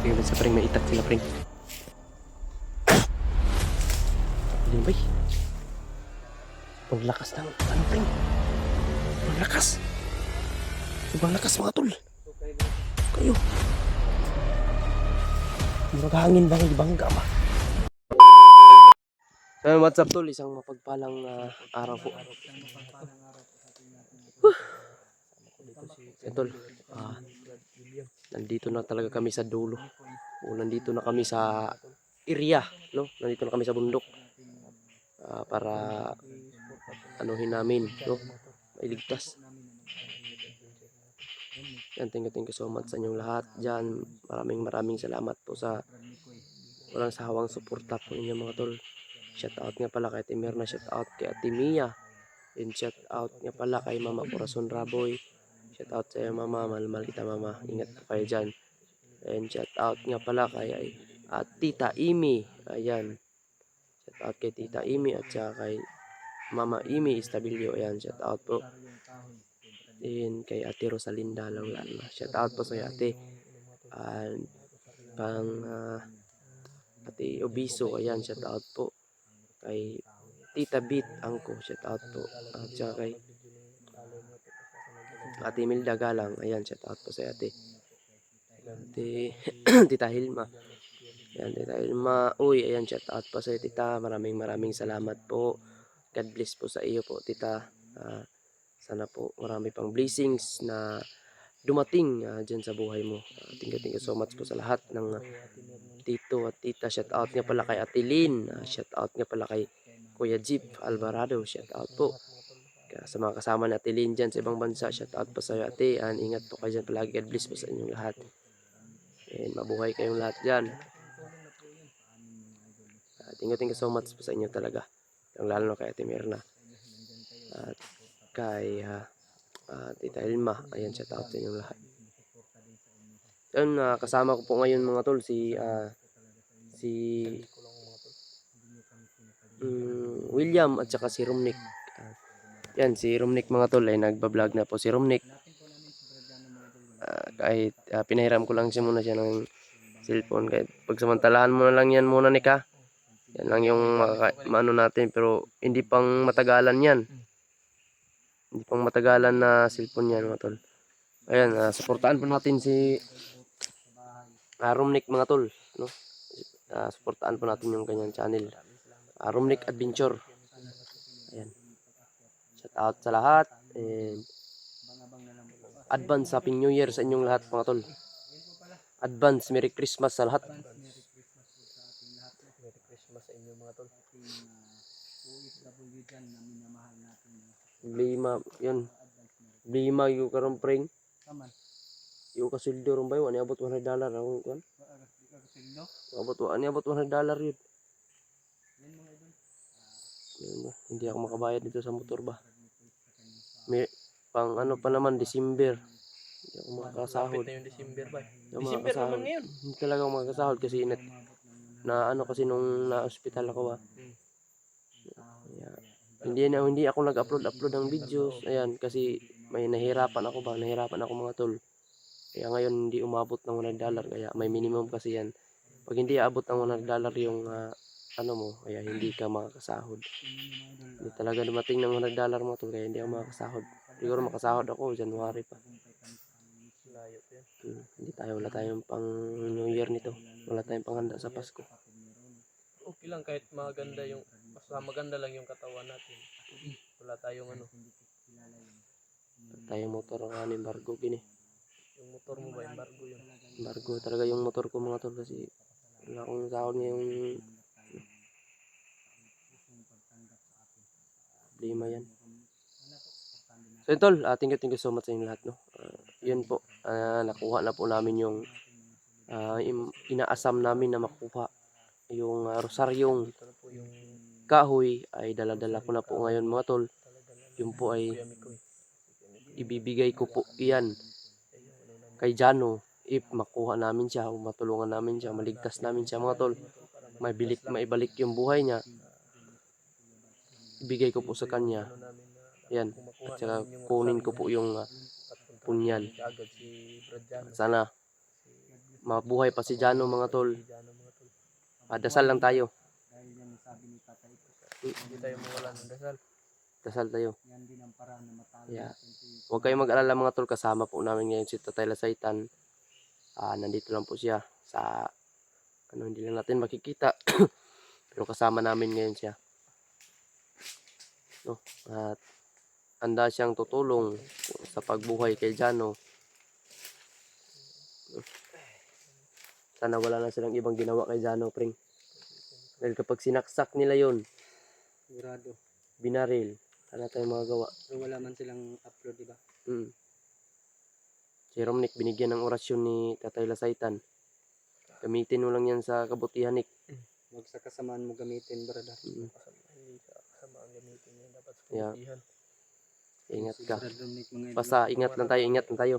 Tingnan sa pring, may itak sila pring. Alin ba? Ang lakas ng ano pring? Ang lakas! Sobrang lakas mga tol. Kayo. Murag hangin bangga ba? So, what's up tol? Isang mapagpalang araw po. Tol, nandito na talaga kami sa dulo. O nandito na kami sa area, no? Nandito na kami sa bundok. Para anuhin namin, no? Mailigtas. Yan, thank you so much sa inyong lahat dyan. Maraming salamat po sa walang sawang suporta po ninyo mga tol. Shout out nga pala kay Ate Mirna, shout out kay Ate Mia, and shout out nga pala kay Mama Corazon Raboy. Shout out sa iyo mama, mahal kita mama, ingat po kayo dyan. And shout out nga pala kay Tita Imi, ayan. Shout out kay Tita Imi at saka kay Mama Imi Estabilio, ayan, shout out po. And kay Ate Rosalinda lang lalo. Shout out po sa ate. And Ate Obiso, ayan, shout out po. Kay Tita Beat Angko, shout out po. At saka kay Ate Milda Galang, ayan, shout out po sa ate. Tita Hilma. Ayan, Tita Hilma. Uy, ayan, shout out po sa tita. Maraming salamat po. God bless po sa iyo po, tita. Sana po marami pang blessings na dumating dyan sa buhay mo. Thank you so much po sa lahat ng tito at tita. Shout out nga pala kay Ate Lynn. Shout out nga pala kay Kuya Jeep Alvarado. Shout out po. Sa mga kasama ni Ate Lynn dyan sa ibang bansa. Shout out po sa iyo ate. Ingat po kayo dyan palagi. God bless po sa inyong lahat. And mabuhay kayong lahat dyan. Thank you so much po sa inyo talaga. Lalo na kay Ate Mirna. At kay Tita Elma, ayan, shout out sa inyong lahat. Yun, kasama ko po ngayon mga tol si William at saka si Romnick. Yan, si Romnick mga tol ay nagbablog na po si Romnick. Kahit pinahiram ko lang siya muna siya ng cellphone, kahit pagsamantalahan mo na lang yan muna ni ka. Yan lang yung maano natin, pero hindi pang matagalan yan. Hindi pang matagalan na cellphone yan mga tol. Ayan, suportaan po natin si Romnick mga tol, no? Suportaan po natin yung kanyang channel, Romnick Adventure. Ayan. Shout out sa lahat and advance Happy New Year sa inyong lahat mga tol. Advance Merry Christmas sa lahat. Merry Christmas sa inyong mga tol. Lima, yun. Lima yung karong pring. Yung kasildo ron ba yun? Ani abot $100 akong kuan. Ani abot $100 yun. Hindi ako makabayad dito sa motor ba. May pang ano pa naman, December. Hindi ako makakasahod. Na yung December ba? December naman ngayon. Hindi talaga ako makakasahod kasi na ano kasi nung na-hospital ako ba. Hindi ako nag-upload ng videos. Ayan, kasi may nahirapan ako mga tol. Kaya ngayon hindi umabot ng $100, kaya may minimum kasi yan. Pag hindi aabot ng $100 yung ano mo, kaya hindi ka makakasahod. Hindi talaga dumating ng $100 mga tol, kaya hindi ako makakasahod. Siguro makasahod ako January pa. Wala tayong pang New Year nito. Wala tayong panghanda sa Pasko. Okay lang kahit maganda yung, basta maganda lang yung katawan natin. Wala tayong ano. Tayong motor ang embargo gini. Yung motor mo ba embargo yun? Embargo talaga yung motor ko mga tol, kasi wala akong sahod ngayong problema yan. So yun tol, thank you so much sa inyo lahat, no. Yun po, nakuha na po namin yung inaasam namin na makuha. Yung rosaryong kahoy ay dala-dala ko na po ngayon mga tol. Yung po ay ibibigay ko po iyan kay Jano if makuha namin siya o matulungan namin siya, maligtas namin siya mga tol. Maibalik yung buhay niya. Ibigay ko po sa kanya. Yan. At saka kunin ko po yung punyal. Sana mabuhay pa si Jano mga tol. Si Jano mga tol. Dasal lang tayo. Dahil yan ang sabi ni tatay ko. Hindi tayo mawala ng dasal. Dasal tayo. Yan din ang paraan na matalo Yeah. natin si Huwag kayong mag-alala mga tol, kasama po namin ngayon si Tatay Lasaitan. Nandito lang po siya sa hindi lang natin makikita. Pero kasama namin ngayon siya. No? At handa siyang tutulong sa pagbuhay kay Jano. Sana wala na silang ibang ginawa kay Jano, pring. Dahil kapag sinaksak nila yon, sigurado. binaril, wala tayong magagawa. Pero wala man silang upload, di ba? Si Romnick, binigyan ng orasyon ni Tatay Lasaitan. Gamitin mo lang yan sa kabutihan, Nick. Huwag sa kasamaan mo gamitin, brother. Hindi sa kasama ang gamitin niya. Dapat sa Yeah. kabutihan. Ingat ka. Brother Dominic, mga idol. Basta ingat lang tayo, ingat lang tayo.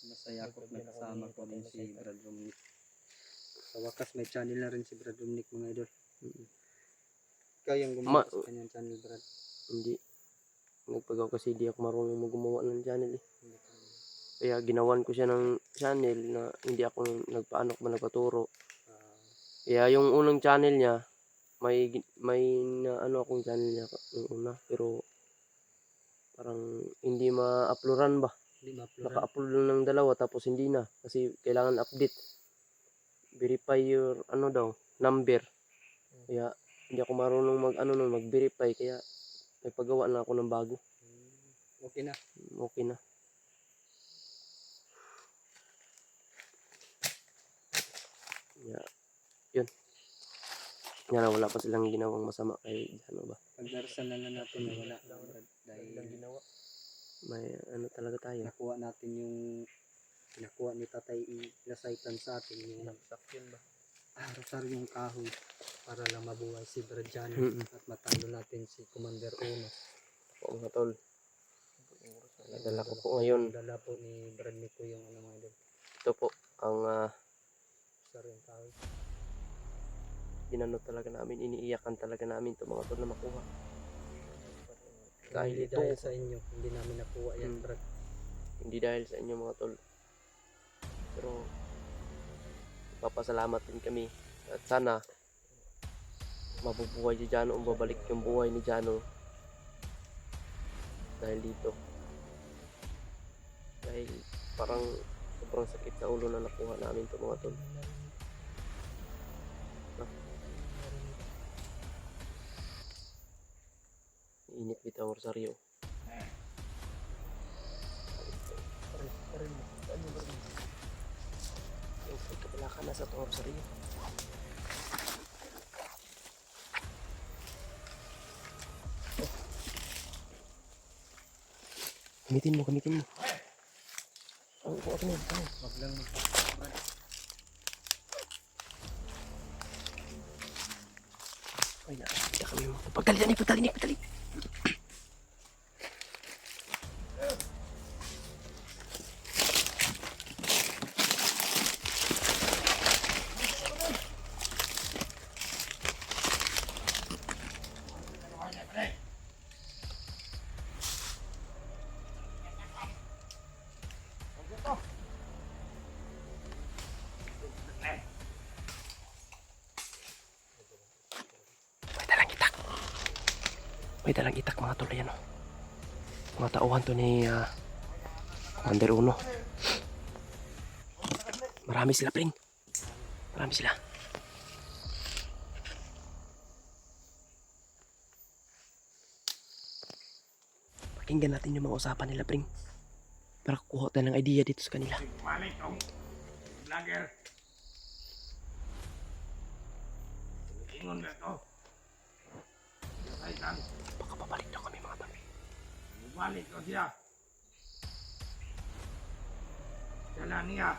Masaya ako na kasama ko din si Brad Dominic. Sa wakas may channel na rin si Brad Dominic, mga idol. Ikaw yung gumawa sa kanyang channel, Brad. Hindi. Nagpagaw kasi di ako marunong gumawa ng channel eh. Kaya ginawan ko siya ng channel na hindi ako nagpaano ko nagpaturo. Kaya yung unang channel niya, may na akong channel niya yung una, pero parang hindi ma-uploadan ba? Hindi ma-upload. Naka-upload lang ng dalawa tapos hindi na kasi kailangan update. Verify your number. Kaya hindi ako marunong mag-verify, kaya nagpagawa na ako ng bago. Okay na. Okay na. Yun. Yan, wala pa silang ginawang masama kay Jano ba. Pagdarasal na lang natin na wala na, Brad. Dahil Dahil ginawa. May talaga tayo. nakuha natin yung nakuha ni Tatay Lasaitan sa atin yung Nagsakyan ba? rosaryong kahoy para lang mabuhay si Brad Jano at matalo natin si Commander Uno. Oo nga tol. Nadala ko po ngayon. Dala po ni Brad Nico yung mga idol. Ito po ang Rosaryong kahoy. inano talaga namin, iniiyakan talaga namin ito mga tol na makuha. Dahil Hindi ito, dahil sa inyo, hindi namin nakuha yan, Brad. hindi dahil sa inyo mga tol. Pero papasalamat din kami at sana mabubuhay si Jano, babalik yung buhay ni Jano dahil dito. Dahil parang sobrang sakit sa ulo na nakuha namin ito mga tol. Init bitaw ang rosaryo. Yung kapila ka na sa itong rosaryo. Gamitin mo. Ako na. Wag lang Brad. Ay, nakakita kami mo. Pagdali. May dalang itak mga tol, yan o. Mga tauhan to ni Commander Uno. Marami sila, pring. Marami sila. Pakinggan natin yung mga usapan nila, pring. Para kukuha tayo ng idea dito sa kanila. Balik tong vlogger. Ingon na to. Kaitan, Baka babalik daw kami mga tol. balik ko siya. Dala niya.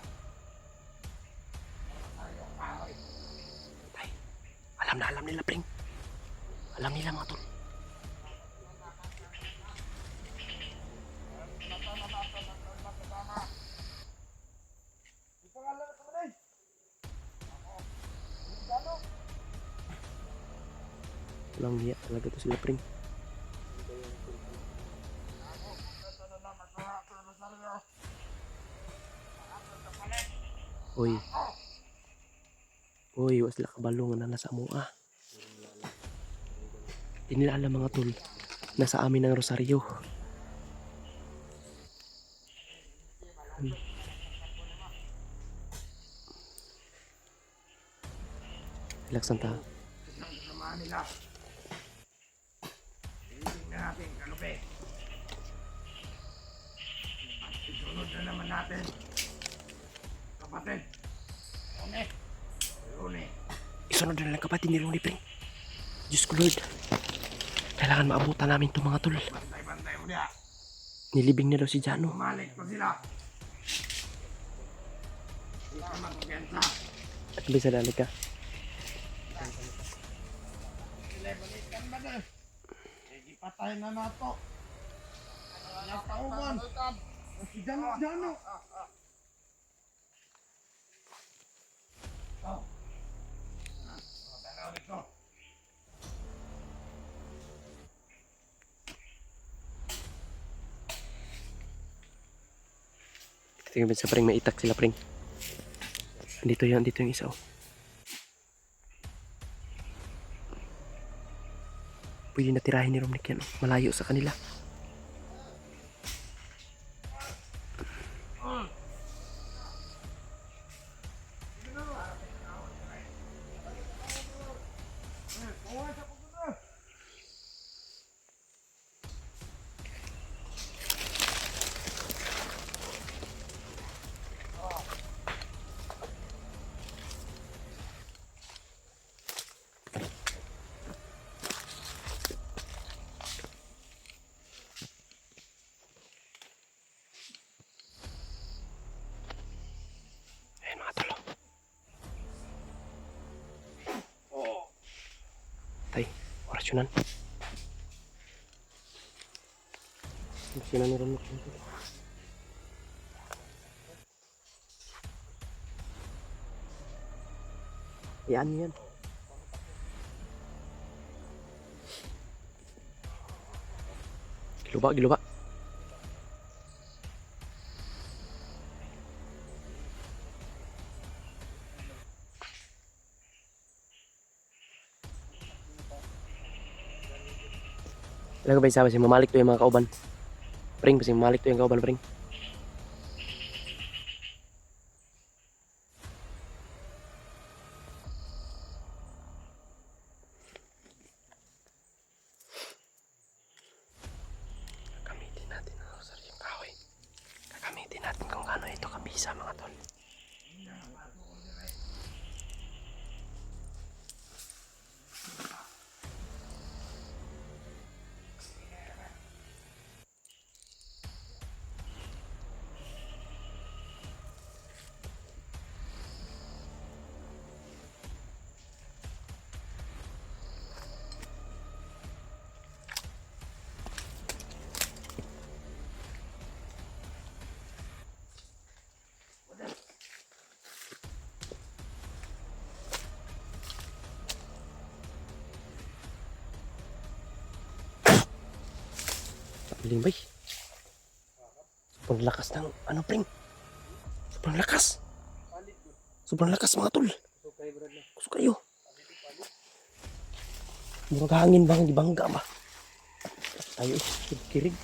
Tay, alam nila, pring. Alam nila mga tol. Walang niya talaga to sila, pring. Uy. Uy, was sila kabalo nga na nasa mua. Di nila alam mga tol. Nasa amin ang rosaryo. Relax ang tao. Isang kasamahan nila. Tingnan natin, kalupi. At isunod na naman natin. Kapatid. Rone. Rone. Isunod na lang kapatid ni Ronnie, pre. Diyos ko Lord. Kailangan maabutan namin itong mga tol. Bantay-bantay mo niya. Nilibing na daw si Jano. Bumalik ko sila. Hindi ka magkupiyansa. At bisa dali ka. Sila balikan ba na? Sige patay na nato. Nakauman. Si Jano. Oh. Tanaw dito. Tingnan sa pring, may itak sila pring. Dito yung isa oh. Pwede natirahin ni Romnick yan oh. Malayo sa kanila. Ayan mga talo. Tay, orasyonan. Orasyonan ni Romnick. Yan yan. Giluba. Alam ko ba isa, mamalik to yung mga kauban. Pring, kasi mamalik to yung kauban, pring. Gagamitin natin ang rosaryong kahoy. Gagamitin natin kung ano ito kabisa, mga tol. Piling bay. Sobrang lakas ng ano pring. Sobrang lakas mga tol. Kusok kayo. Murag hangin bang di bangga ba? Tayo kirig.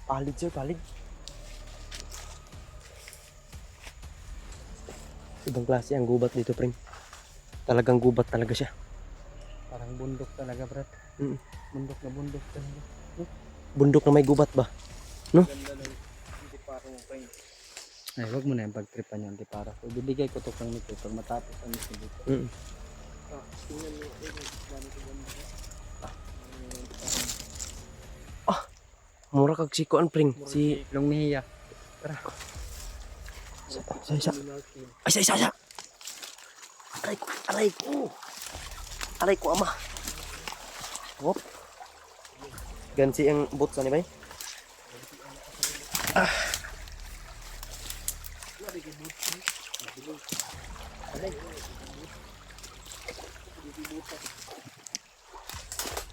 Palid sir, palid. Ibang klase ang gubat dito, pring. Talagang gubat talaga siya. Parang bundok talaga, Brad. Mm. Bundok na bundok talaga. Bundok na may gubat ba? No? Ganda ng hindi parang friend. Ay, wag mo na yung pagtripan yung antipara. So, bibigay ko to kang nito pag matapos ang mission dito. Mm. Tingnan mo, gano'n ko ganda. Mura kag si Kuan, pring. Si Long Mihiya. isa. Ay, isa. Aray ko, ama. Hop. Gansi ang boot sa ni bay.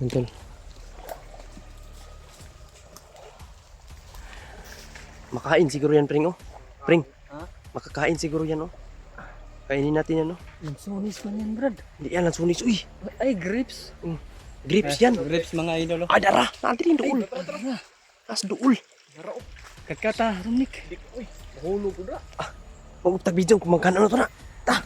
Yan, tol. Makain siguro yan, Pring, oh. Pring, Ha? makakain siguro yan, oh. Kainin natin yan, oh. Lansones man yan, Brad. Hindi yan, lansunis. Uy, Ay, grapes. grapes yan. Grapes mga idol. Ay, dara. Nanti rin dool. Tas dool. Kakata, Romnik. Mahulog ko na. Huwag tagbidyon kung magkano na ito na. Ta.